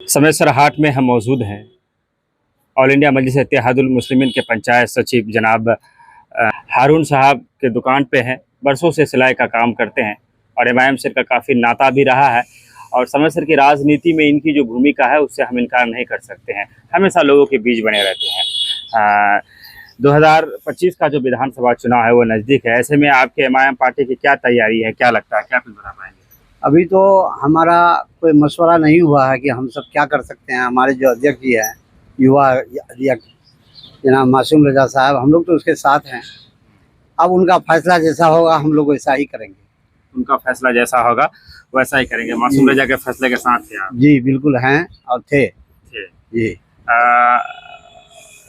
समेसर हाट में हम मौजूद हैं। ऑल इंडिया मजलिस इत्तेहादुल मुस्लिमीन के पंचायत सचिव जनाब हारून साहब के दुकान पे हैं। बरसों से सिलाई का काम करते हैं और एमआईएम से का काफ़ी नाता भी रहा है और समेसर की राजनीति में इनकी जो भूमिका है उससे हम इनकार नहीं कर सकते हैं। हमेशा लोगों के बीच बने रहते हैं। 2025 का जो विधानसभा चुनाव है वो नज़दीक है। ऐसे में आपके एमआईएम पार्टी की क्या तैयारी है, क्या लगता है, क्या कुछ बता पाएंगे? अभी तो हमारा कोई मशवरा नहीं हुआ है कि हम सब क्या कर सकते हैं। हमारे जो अध्यक्ष जी हैं, युवा अध्यक्ष जनाब मासूम रजा साहब, हम लोग तो उसके साथ हैं। अब उनका फैसला जैसा होगा हम लोग वैसा ही करेंगे। उनका फैसला जैसा होगा वैसा ही करेंगे। मासूम रजा के फैसले के साथ थे आप? जी बिल्कुल हैं और थे जी।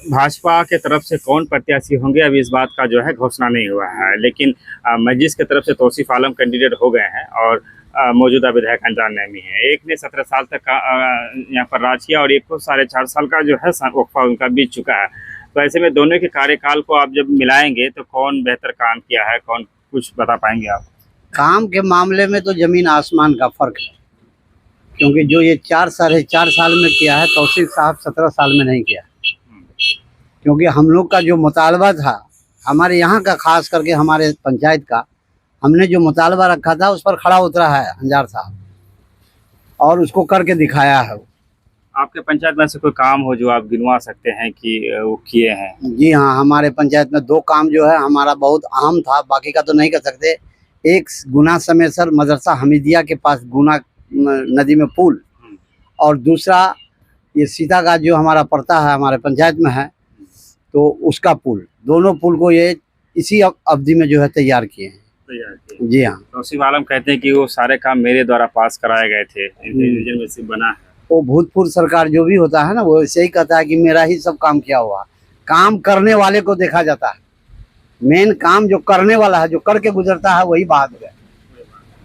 भाजपा के तरफ से कौन प्रत्याशी होंगे अभी इस बात का जो है घोषणा नहीं हुआ है, लेकिन मजलिस की तरफ से तौसीफ आलम कैंडिडेट हो गए हैं और मौजूदा विधायक अनजान नईमी है। एक ने 17 साल तक यहाँ पर राज किया और एक को 4.5 साल का जो है वक्फा उनका बीत चुका है। तो ऐसे में दोनों के कार्यकाल को आप जब मिलाएंगे तो कौन बेहतर काम किया है, कौन, कुछ बता पाएंगे आप? काम के मामले में तो जमीन आसमान का फर्क है, क्योंकि जो ये 4.5 साल में किया है तौसीफ साहब 17 साल में नहीं किया। क्योंकि हम लोग का जो मुतालबा था, हमारे यहाँ का खास करके हमारे पंचायत का, हमने जो मुतालबा रखा था उस पर खड़ा उतरा है अंजार साहब और उसको करके दिखाया है। आपके पंचायत में से कोई काम हो जो आप गिनवा सकते हैं कि वो किए हैं? जी हाँ, हमारे पंचायत में 2 काम जो है हमारा बहुत अहम था, बाकी का तो नहीं कर सकते। एक गुना समेसर मदरसा हमीदिया के पास गुना नदी में पुल, और दूसरा ये सीताघाट जो हमारा पड़ता है हमारे पंचायत में है तो उसका पुल। दोनों पुल को ये इसी अवधि में जो है तैयार किए हैं। जी हाँ। तौसीफ आलम कहते हैं कि वो सारे काम मेरे द्वारा पास कराए गए थे, इंटेलिजेंस में से बना है। वो भूतपूर्व सरकार जो भी होता है ना, वो ऐसे ही कहता है कि मेरा ही सब काम किया हुआ। काम करने वाले को देखा जाता है, मेन काम जो करने वाला है, जो करके गुजरता है वही बहादुर है।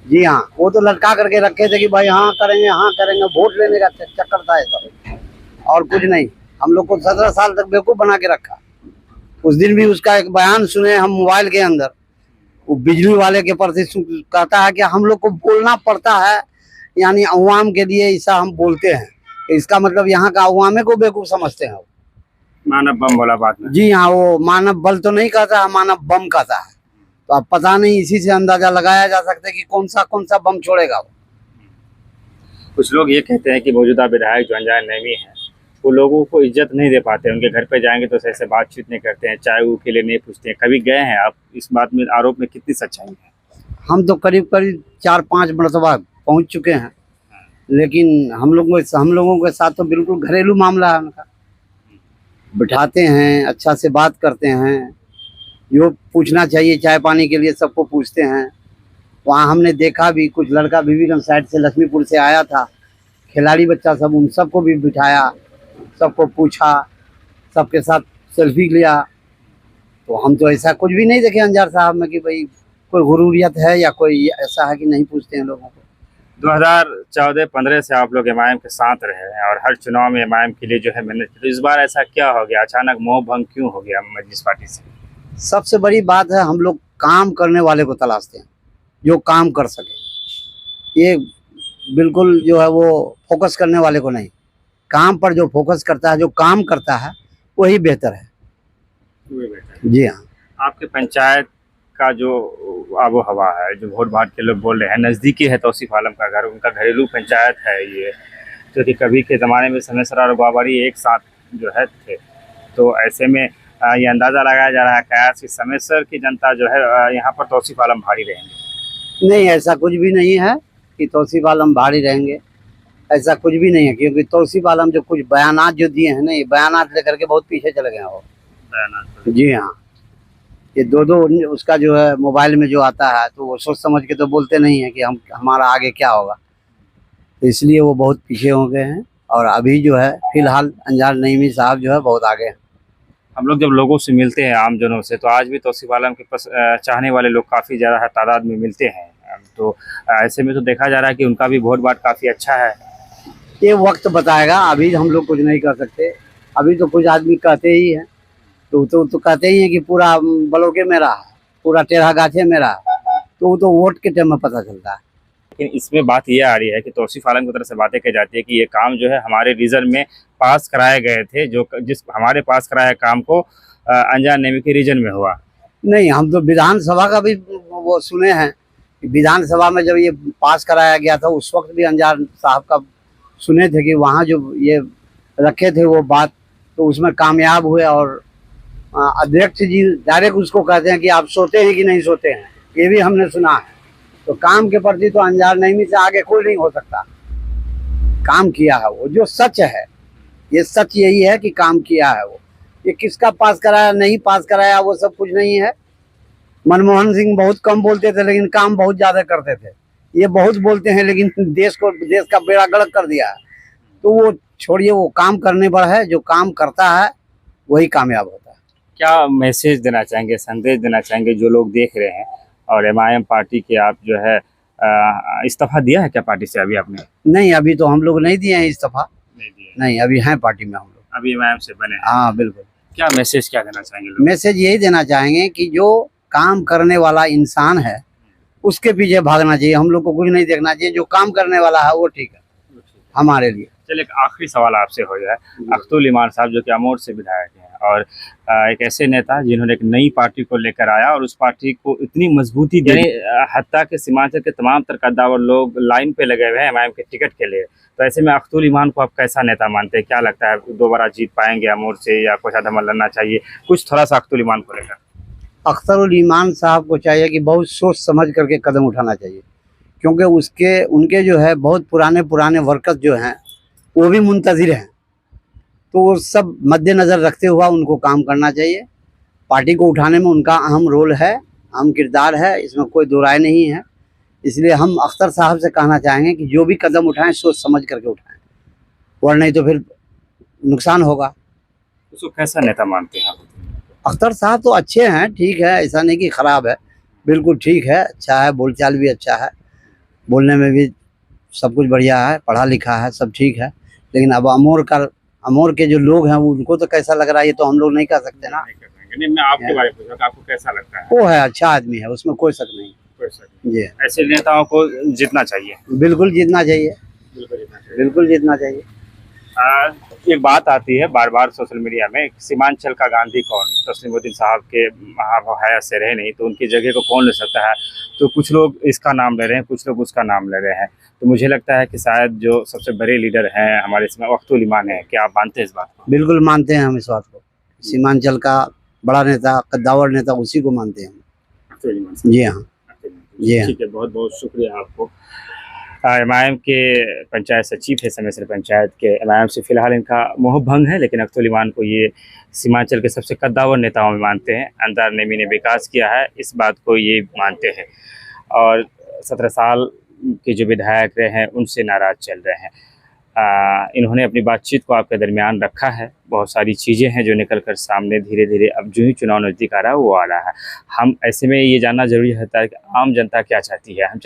जी हाँ, वो तो लटका करके रखे थे कि भाई हाँ करेंगे, हाँ करेंगे, वोट लेने का चक्कर था सब और कुछ नहीं। हम लोग को 17 साल तक बेवकूफ़ बना के रखा। उस दिन भी उसका एक बयान सुने हम मोबाइल के अंदर, वो बिजली वाले के प्रति कहता है कि हम लोग को बोलना पड़ता है, यानी अवाम के लिए ऐसा हम बोलते हैं। इसका मतलब यहाँ का अवामे को बेवकूफ़ समझते हैं। मानव बम वाला बात में। जी हाँ, वो मानव बल तो नहीं कहता है, मानव बम कहता है। तो अब पता नहीं, इसी से अंदाजा लगाया जा सकता है कि कौन सा बम छोड़ेगा वो। कुछ लोग ये कहते हैं कि मौजूदा विधायक जो अनजान नईमी है वो लोगों को इज्जत नहीं दे पाते, उनके घर पे जाएंगे तो सही से बातचीत नहीं करते हैं, चाय वो के लिए नहीं पूछते हैं। कभी गए हैं आप? इस बात में, आरोप में कितनी सच्चाई है? हम तो करीब 4-5 मरतबा पहुँच चुके हैं, लेकिन हम लोगों के साथ तो बिल्कुल घरेलू मामला है उनका। बिठाते हैं, अच्छा से बात करते हैं, जो पूछना चाहिए चाय पानी के लिए सबको पूछते हैं। वहाँ हमने देखा भी, कुछ लड़का बीबीगंज साइड से लक्ष्मीपुर से आया था, खिलाड़ी बच्चा सब, उन सबको भी बिठाया, सबको पूछा, सबके साथ सेल्फी लिया। तो हम तो ऐसा कुछ भी नहीं देखे अंजार साहब में कि भाई कोई गुरूरियत है या कोई ऐसा है कि नहीं पूछते हैं लोगों को। 2014-15 से आप लोग एमआईएम के साथ रहे हैं और हर चुनाव में एमआईएम के लिए जो है मेहनत की, तो इस बार ऐसा क्या हो गया, अचानक मोह भंग क्यों हो गया मजलिस पार्टी से? सबसे बड़ी बात है, हम लोग काम करने वाले को तलाशते हैं जो काम कर सके। ये बिल्कुल जो है वो फोकस करने वाले को नहीं, काम पर जो फोकस करता है, जो काम करता है वही बेहतर है। जी हाँ। आपके पंचायत का जो आबो हवा है, जो वोट भाट के लोग बोल रहे हैं, नज़दीकी है तौसीफ आलम का घर, उनका घरेलू पंचायत है ये, जो कि कभी के ज़माने में समेसर और ग्वाबारी एक साथ जो है थे। तो ऐसे में ये अंदाज़ा लगाया जा रहा है कयास कि समेसर की जनता जो है यहाँ पर तौसीफ आलम भारी रहेंगे। नहीं, ऐसा कुछ भी नहीं है कि तौसीफ आलम भारी रहेंगे, ऐसा कुछ भी नहीं है। क्योंकि तौसीफ आलम जो कुछ बयानात जो दिए हैं ना, ये बयानात लेकर के बहुत पीछे चले गए हैं वो। जी हाँ, ये दो उसका जो है मोबाइल में जो आता है तो वो सोच समझ के तो बोलते नहीं है कि हमारा आगे क्या होगा। तो इसलिए वो बहुत पीछे हो गए हैं और अभी जो है फिलहाल अनजान नईमी साहब जो है बहुत आगे हैं। हम लोग जब लोगों से मिलते हैं, आम जनों से, तो आज भी तौसीफ आलम के पास चाहने वाले लोग काफ़ी ज़्यादा तादाद में मिलते हैं। तो ऐसे में तो देखा जा रहा है कि उनका भी वोट बाट काफ़ी अच्छा है। ये वक्त बताएगा, अभी हम लोग कुछ नहीं कर सकते। अभी तो कुछ आदमी कहते ही हैं, तो कहते ही हैं कि पूरा बलोके मेरा, पूरा टेढ़ा गाछे मेरा, तो वो तो वोट के टाइम में पता चलता है। लेकिन इसमें बात ये आ रही है कि तौसीफ आलम की तरफ से बातें की जाती है कि ये काम जो है हमारे रीजन में पास कराए गए थे, जो जिस हमारे पास कराया काम को अनजान नेमी के रीजन में हुआ। नहीं, हम तो विधानसभा का भी वो सुने हैं कि विधानसभा में जब ये पास कराया गया था उस वक्त भी अंजार साहब का सुने थे कि वहाँ जो ये रखे थे वो बात, तो उसमें कामयाब हुए। और अध्यक्ष जी डायरेक्ट उसको कहते हैं कि आप सोते हैं कि नहीं सोते हैं, ये भी हमने सुना है। तो काम के प्रति तो अंजार नईमी से आगे कोई नहीं हो सकता। काम किया है वो, जो सच है, ये सच यही है कि काम किया है वो। ये किसका पास कराया नहीं पास कराया वो सब कुछ नहीं है। मनमोहन सिंह बहुत कम बोलते थे लेकिन काम बहुत ज्यादा करते थे। ये बहुत बोलते हैं लेकिन देश का बेड़ा गर्क कर दिया है। तो वो छोड़िए, वो काम करने पर है, जो काम करता है वही कामयाब होता है। क्या मैसेज देना चाहेंगे, संदेश देना चाहेंगे जो लोग देख रहे हैं? और एमआईएम पार्टी के आप जो है इस्तीफा दिया है क्या पार्टी से अभी आपने? नहीं, अभी तो हम लोग नहीं दिए हैं इस्तीफा। नहीं दिया, नहीं, अभी हैं पार्टी में हम लोग। अभी एमआईएम से बने हैं। हाँ बिल्कुल। क्या मैसेज क्या देना चाहेंगे लोग? मैसेज यही देना चाहेंगे कि जो काम करने वाला इंसान है उसके पीछे भागना चाहिए। हम लोग को कुछ नहीं देखना चाहिए, जो काम करने वाला है वो ठीक है हमारे लिए। चलिए, एक आखिरी सवाल आपसे हो जाए। अख्तुल ईमान साहब जो कि अमोर से विधायक हैं और एक ऐसे नेता जिन्होंने एक नई पार्टी को लेकर आया और उस पार्टी को इतनी मजबूती दी, हत्ता के सीमांचल के तमाम तरकद्दावर लोग लाइन पे लगे हुए हैं एमआईएम के टिकट के लिए। तो ऐसे में अख्तुल ईमान को आप कैसा नेता मानते हैं? क्या लगता है दोबारा जीत पाएंगे अमोर से या कुछ आधा लड़ना चाहिए? कुछ थोड़ा सा अख्तुल ईमान को लेकर। अख्तरुल ईमान साहब को चाहिए कि बहुत सोच समझ करके कदम उठाना चाहिए, क्योंकि उनके जो है बहुत पुराने वर्कर्स जो हैं वो भी मुंतज़िर हैं। तो वो सब मद्देनज़र रखते हुआ उनको काम करना चाहिए। पार्टी को उठाने में उनका अहम रोल है, अहम किरदार है, इसमें कोई दो राय नहीं है। इसलिए हम अख्तर साहब से कहना चाहेंगे कि जो भी कदम उठाएं सोच समझ करके उठाएं, और नहीं तो फिर नुकसान होगा। उसको कैसा नेता मानते हैं आप? अख्तर साहब तो अच्छे हैं, ठीक है, ऐसा नहीं कि ख़राब है, बिल्कुल ठीक है, अच्छा है, बोलचाल भी अच्छा है, बोलने में भी सब कुछ बढ़िया है, पढ़ा लिखा है, सब ठीक है। लेकिन अब अमोर के जो लोग हैं उनको तो कैसा लग रहा है ये तो हम लोग नहीं कह सकते ना। नहीं, मैं आपके बारे में पूछ रहा हूं, आपको कैसा लगता है? वो है, अच्छा आदमी है, उसमें कोई शक नहीं। कोई शक नहीं। जी, ऐसे नेताओं को जीतना चाहिए। बिल्कुल जीतना चाहिए, बिल्कुल जीतना चाहिए। बिल्कुल जीतना चाहिए। एक बात आती है बार बार सोशल मीडिया में, सीमांचल का गांधी कौन? तस्लीमुद्दीन साहब के हयात से रहे नहीं तो उनकी जगह को कौन ले सकता है? तो कुछ लोग इसका नाम ले रहे हैं, कुछ लोग उसका नाम ले रहे हैं। तो मुझे लगता है कि शायद जो सबसे बड़े लीडर हैं हमारे इसमें अख्तुल ईमान है। क्या आप मानते हैं इस बात को? बिल्कुल मानते हैं हम इस बात को। सीमांचल का बड़ा नेता, कद्दावर नेता, उसी को मानते हैं हम। अख्तुल ईमान। जी हाँ, जी हाँ। ठीक है, बहुत बहुत शुक्रिया आपको। एमआईएम के पंचायत सचिव है समय से पंचायत के। एमआईएम से फिलहाल इनका मोह भंग है, लेकिन अख्तुल ईमान को ये सीमांचल के सबसे कद्दावर नेताओं में मानते हैं। अंजार नेमी ने विकास किया है, इस बात को ये मानते हैं। और 17 साल के जो विधायक रहे हैं उनसे नाराज चल रहे हैं। इन्होंने अपनी बातचीत को आपके दरमियान रखा है। बहुत सारी चीज़ें हैं जो निकल कर सामने धीरे धीरे अब जो ही चुनाव नज़दीक आ रहा है वो आ रहा है। हम ऐसे में ये जानना ज़रूरी होता है कि आम जनता क्या चाहती है। हम